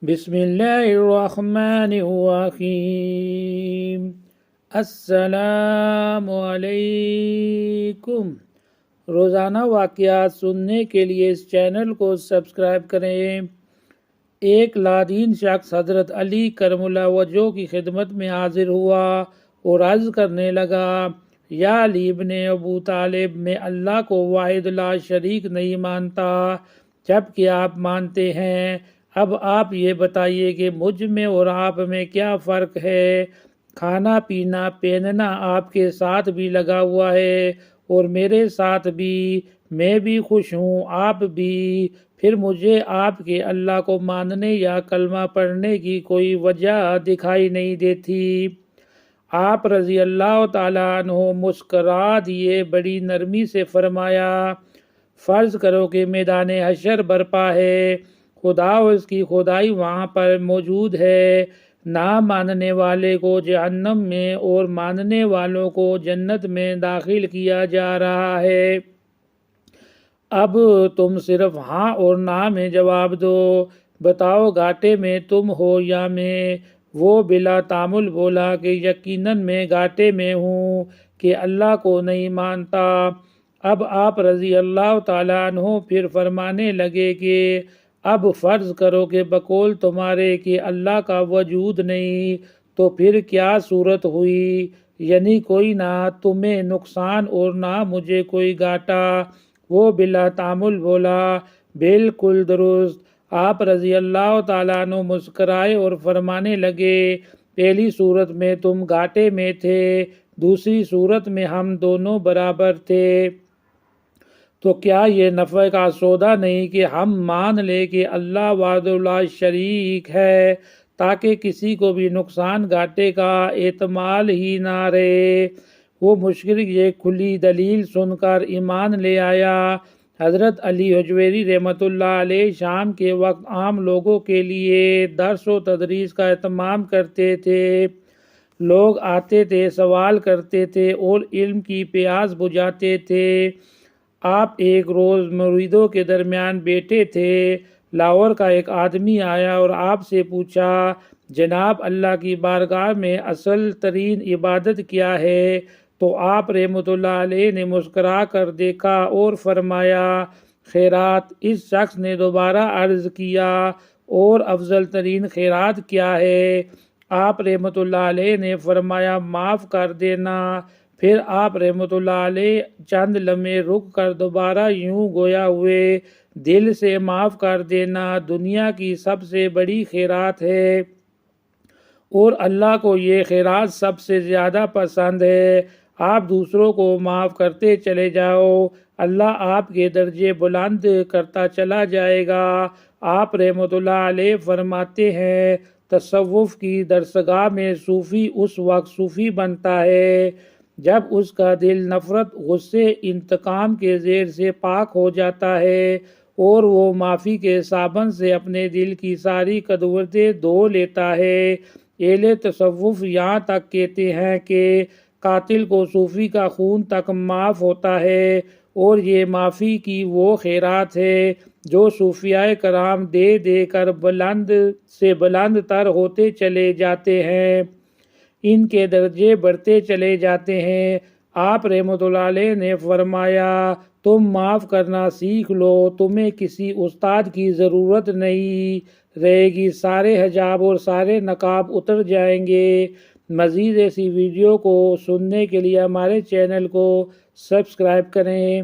بسم اللہ الرحمن الرحیم۔ السلام علیکم۔ روزانہ واقعات سننے کے لیے اس چینل کو سبسکرائب کریں۔ ایک لادین شخص حضرت علی کرم اللہ وجہہ کی خدمت میں حاضر ہوا اور عرض کرنے لگا، یا علی ابن ابو طالب، میں اللہ کو واحد لا شریک نہیں مانتا جبکہ آپ مانتے ہیں۔ اب آپ یہ بتائیے کہ مجھ میں اور آپ میں کیا فرق ہے؟ کھانا پینا پہننا آپ کے ساتھ بھی لگا ہوا ہے اور میرے ساتھ بھی، میں بھی خوش ہوں، آپ بھی، پھر مجھے آپ کے اللہ کو ماننے یا کلمہ پڑھنے کی کوئی وجہ دکھائی نہیں دیتی۔ آپ رضی اللہ تعالیٰ عنہ مسکرا دیے، بڑی نرمی سے فرمایا، فرض کرو کہ میدان حشر برپا ہے، خدا اور اس کی خدائی وہاں پر موجود ہے، نہ ماننے والے کو جہنم میں اور ماننے والوں کو جنت میں داخل کیا جا رہا ہے۔ اب تم صرف ہاں اور نہ میں جواب دو، بتاؤ گھاٹے میں تم ہو یا میں؟ وہ بلا تامل بولا کہ یقیناً میں گھاٹے میں ہوں کہ اللہ کو نہیں مانتا۔ اب آپ رضی اللہ تعالیٰ عنہ پھر فرمانے لگے کہ اب فرض کرو کہ بقول تمہارے کہ اللہ کا وجود نہیں، تو پھر کیا صورت ہوئی؟ یعنی کوئی نہ تمہیں نقصان اور نہ مجھے کوئی گھاٹا۔ وہ بلا تعامل بولا، بالکل درست۔ آپ رضی اللہ تعالیٰ عنہ مسکرائے اور فرمانے لگے، پہلی صورت میں تم گھاٹے میں تھے، دوسری صورت میں ہم دونوں برابر تھے۔ تو کیا یہ نفع کا سودا نہیں کہ ہم مان لیں کہ اللہ وحدہ لا شریک ہے، تاکہ کسی کو بھی نقصان گھاٹے کا احتمال ہی نہ رہے۔ وہ مشرک یہ کھلی دلیل سن کر ایمان لے آیا۔ حضرت علی حجویری رحمۃ اللہ علیہ شام کے وقت عام لوگوں کے لیے درس و تدریس کا اہتمام کرتے تھے۔ لوگ آتے تھے، سوال کرتے تھے اور علم کی پیاس بجھاتے تھے۔ آپ ایک روز مریدوں کے درمیان بیٹھے تھے، لاہور کا ایک آدمی آیا اور آپ سے پوچھا، جناب اللہ کی بارگاہ میں اصل ترین عبادت کیا ہے؟ تو آپ رحمۃ اللہ علیہ نے مسکرا کر دیکھا اور فرمایا، خیرات۔ اس شخص نے دوبارہ عرض کیا، اور افضل ترین خیرات کیا ہے؟ آپ رحمۃ اللہ علیہ نے فرمایا، معاف کر دینا۔ پھر آپ رحمۃ اللہ علیہ چند لمحے رک کر دوبارہ یوں گویا ہوئے، دل سے معاف کر دینا دنیا کی سب سے بڑی خیرات ہے، اور اللہ کو یہ خیرات سب سے زیادہ پسند ہے۔ آپ دوسروں کو معاف کرتے چلے جاؤ، اللہ آپ کے درجے بلند کرتا چلا جائے گا۔ آپ رحمۃ اللہ علیہ فرماتے ہیں، تصوف کی درسگاہ میں صوفی اس وقت صوفی بنتا ہے جب اس کا دل نفرت، غصے، انتقام کے زیر سے پاک ہو جاتا ہے اور وہ معافی کے صابن سے اپنے دل کی ساری قدورتیں دھو لیتا ہے۔ اہل تصوف یہاں تک کہتے ہیں کہ قاتل کو صوفی کا خون تک معاف ہوتا ہے، اور یہ معافی کی وہ خیرات ہے جو صوفیاء کرام دے دے کر بلند سے بلند تر ہوتے چلے جاتے ہیں، ان کے درجے بڑھتے چلے جاتے ہیں۔ آپ رحمۃ اللہ علیہ نے فرمایا، تم معاف کرنا سیکھ لو، تمہیں کسی استاد کی ضرورت نہیں رہے گی، سارے حجاب اور سارے نقاب اتر جائیں گے۔ مزید ایسی ویڈیو کو سننے کے لیے ہمارے چینل کو سبسکرائب کریں۔